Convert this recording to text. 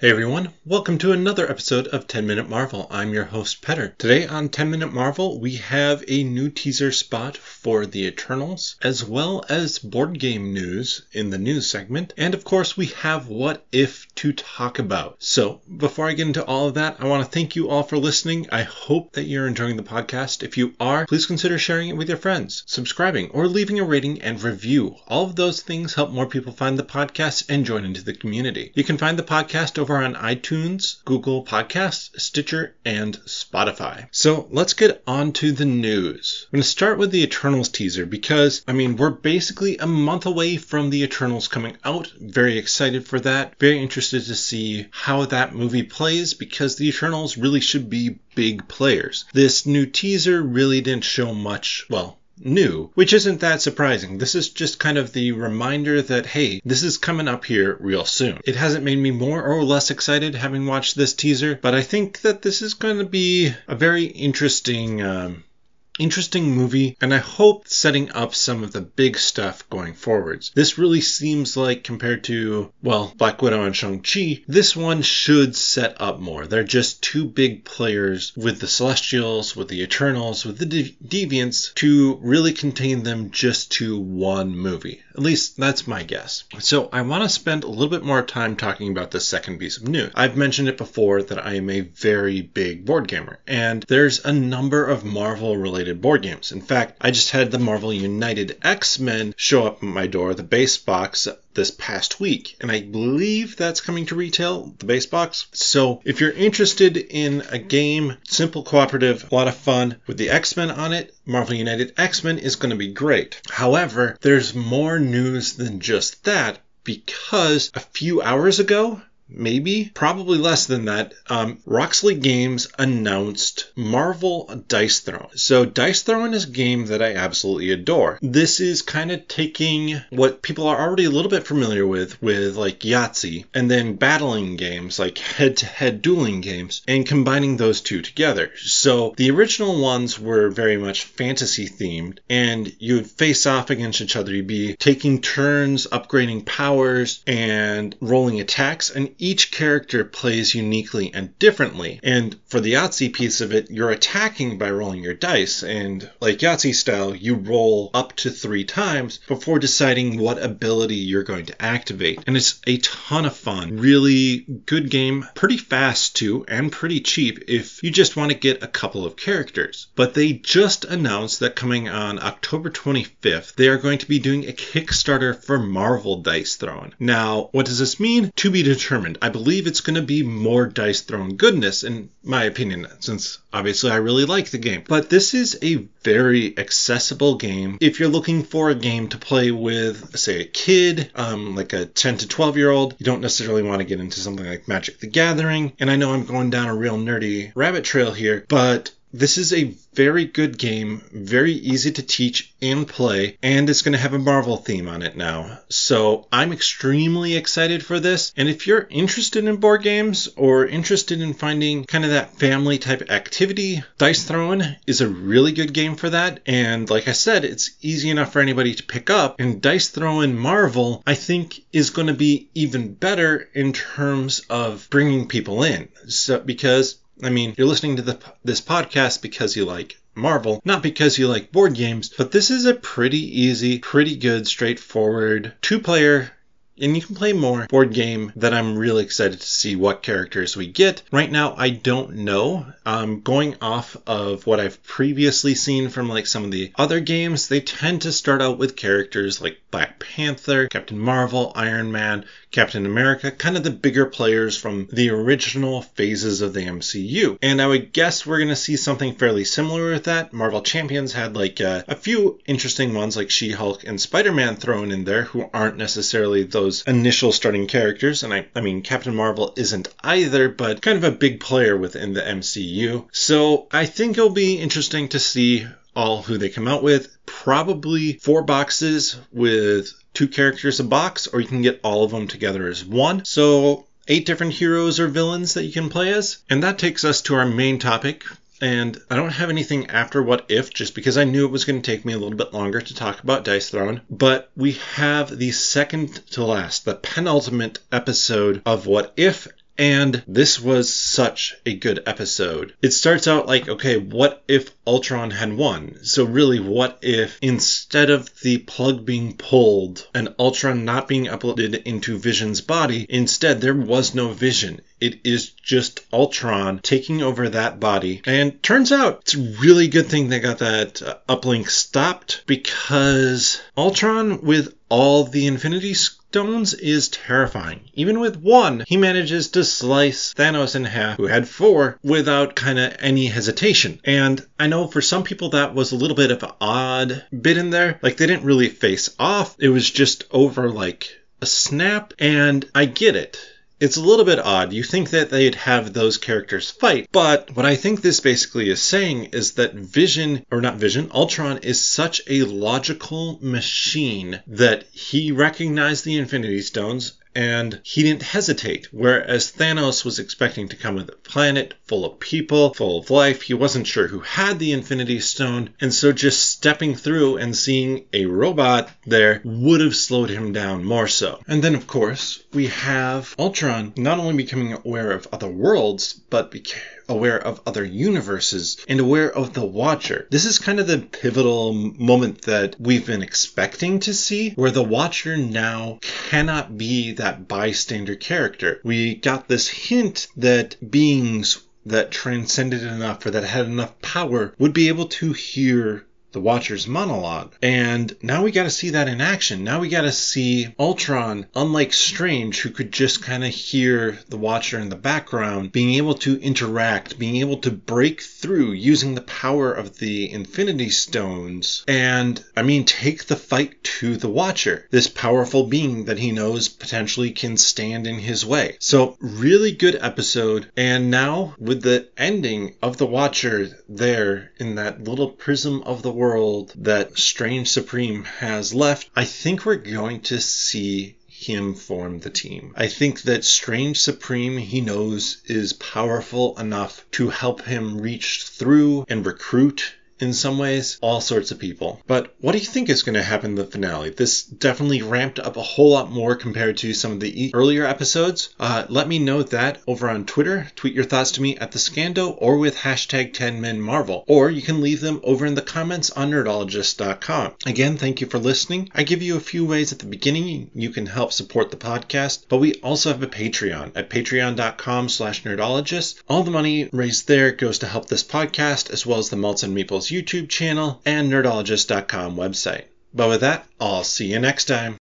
Hey everyone, welcome to another episode of 10 Minute Marvel. I'm your host, Petter. Today on 10 Minute Marvel, we have a new teaser spot for the Eternals, as well as board game news in the news segment, and of course we have What If to talk about. So, before I get into all of that, I want to thank you all for listening. I hope that you're enjoying the podcast. If you are, please consider sharing it with your friends, subscribing, or leaving a rating and review. All of those things help more people find the podcast and join into the community. You can find the podcast over on iTunes, Google Podcasts, Stitcher, and Spotify. So let's get on to the news. I'm going to start with the Eternals teaser because, we're basically a month away from the Eternals coming out. Very excited for that. Very interested to see how that movie plays because the Eternals really should be big players. This new teaser really didn't show much, new, which isn't that surprising. This is just kind of the reminder that, hey, this is coming up here real soon. It hasn't made me more or less excited having watched this teaser, but I think that this is going to be a very interesting movie, and I hope setting up some of the big stuff going forwards. This really seems like, compared to, Black Widow and Shang-Chi, this one should set up more. They're just two big players with the Celestials, with the Eternals, with the Deviants, to really contain them just to one movie. At least, that's my guess. So, I want to spend a little bit more time talking about the second piece of news. I've mentioned it before that I am a very big board gamer, and there's a number of Marvel-related board games. In fact, I just had the Marvel United X-Men show up at my door, the base box, this past week, and I believe that's coming to retail, the base box. So if you're interested in a game, simple, cooperative, a lot of fun with the X-Men on it, Marvel United X-Men is going to be great. However, there's more news than just that, because a few hours ago, probably less than that, Roxley Games announced Marvel Dice Throne. So Dice Throne is a game that I absolutely adore. This is kind of taking what people are already a little bit familiar with like Yahtzee, and then battling games like head-to-head dueling games, and combining those two together. So the original ones were very much fantasy themed, and you'd face off against each other. You'd be taking turns, upgrading powers, and rolling attacks, and each character plays uniquely and differently. And for the Yahtzee piece of it, you're attacking by rolling your dice. And like Yahtzee style, you roll up to 3 times before deciding what ability you're going to activate. And it's a ton of fun. Really good game. Pretty fast too, and pretty cheap if you just want to get a couple of characters. But they just announced that coming on October 25th, they are going to be doing a Kickstarter for Marvel Dice Throne. Now, what does this mean? To be determined. I believe it's going to be more Dice Throne goodness, in my opinion, since obviously I really like the game. But this is a very accessible game. If you're looking for a game to play with, say, a kid, like a 10 to 12-year-old, you don't necessarily want to get into something like Magic the Gathering. And I know I'm going down a real nerdy rabbit trail here, but this is a very good game, very easy to teach and play, and it's going to have a Marvel theme on it now. So I'm extremely excited for this. And if you're interested in board games or interested in finding kind of that family type activity, Dice Throne is a really good game for that. And like I said, it's easy enough for anybody to pick up. And Dice Throne Marvel, I think, is going to be even better in terms of bringing people in. So because you're listening to this podcast because you like Marvel, not because you like board games, but this is a pretty easy, pretty good, straightforward 2-player, and you can play more, board game that I'm really excited to see what characters we get. Right now, I don't know. Going off of what I've previously seen from like some of the other games, they tend to start out with characters like Black Panther, Captain Marvel, Iron Man, Captain America, kind of the bigger players from the original phases of the MCU. And I would guess we're going to see something fairly similar with that. Marvel Champions had like a few interesting ones like She-Hulk and Spider-Man thrown in there who aren't necessarily those initial starting characters. And Captain Marvel isn't either, but kind of a big player within the MCU. So I think it'll be interesting to see all who they come out with. Probably 4 boxes with 2 characters a box, or you can get all of them together as one. So 8 different heroes or villains that you can play as. And that takes us to our main topic. And I don't have anything after What If, just because I knew it was going to take me a little bit longer to talk about Dice Throne. But we have the second to last, the penultimate episode of What If, And this was such a good episode. It starts out like, okay, what if Ultron had won? So really, what if instead of the plug being pulled and Ultron not being uploaded into Vision's body, instead there was no Vision. It is just Ultron taking over that body. And turns out it's a really good thing they got that uplink stopped, because Ultron with all the Infinity Stones is terrifying. Even with one, he manages to slice Thanos in half, who had 4, without kind of any hesitation. And I know for some people that was a little bit of an odd bit in there. Like, they didn't really face off. It was just over like a snap, and I get it. It's a little bit odd. You think that they'd have those characters fight, but what I think this basically is saying is that Ultron is such a logical machine that he recognized the Infinity Stones and he didn't hesitate. Whereas Thanos was expecting to come with a planet full of people, full of life. He wasn't sure who had the Infinity Stone, and so just stepping through and seeing a robot there would have slowed him down more so. And then, of course, we have Ultron not only becoming aware of other worlds, but aware of other universes and aware of the Watcher. This is kind of the pivotal moment that we've been expecting to see, where the Watcher now cannot be that bystander character. We got this hint that beings that transcended enough or that had enough power would be able to hear the Watcher's monologue. And now we got to see that in action. Now we got to see Ultron, unlike Strange, who could just kind of hear the Watcher in the background, being able to interact, being able to break through using the power of the Infinity Stones and, take the fight to the Watcher, this powerful being that he knows potentially can stand in his way. So, really good episode. And now, with the ending of the Watcher there in that little prism of the world that Strange Supreme has left, I think we're going to see him form the team. I think that Strange Supreme, he knows, is powerful enough to help him reach through and recruit, in some ways, all sorts of people. But what do you think is going to happen in the finale? This definitely ramped up a whole lot more compared to some of the earlier episodes. Let me know that over on Twitter. Tweet your thoughts to me at the Scando or with hashtag 10MinMarvel. Or you can leave them over in the comments on nerdologist.com. Again, thank you for listening. I give you a few ways at the beginning you can help support the podcast, but we also have a Patreon at patreon.com/nerdologist. All the money raised there goes to help this podcast, as well as the Malts and Meeples YouTube channel and nerdologist.com website. But with that, I'll see you next time.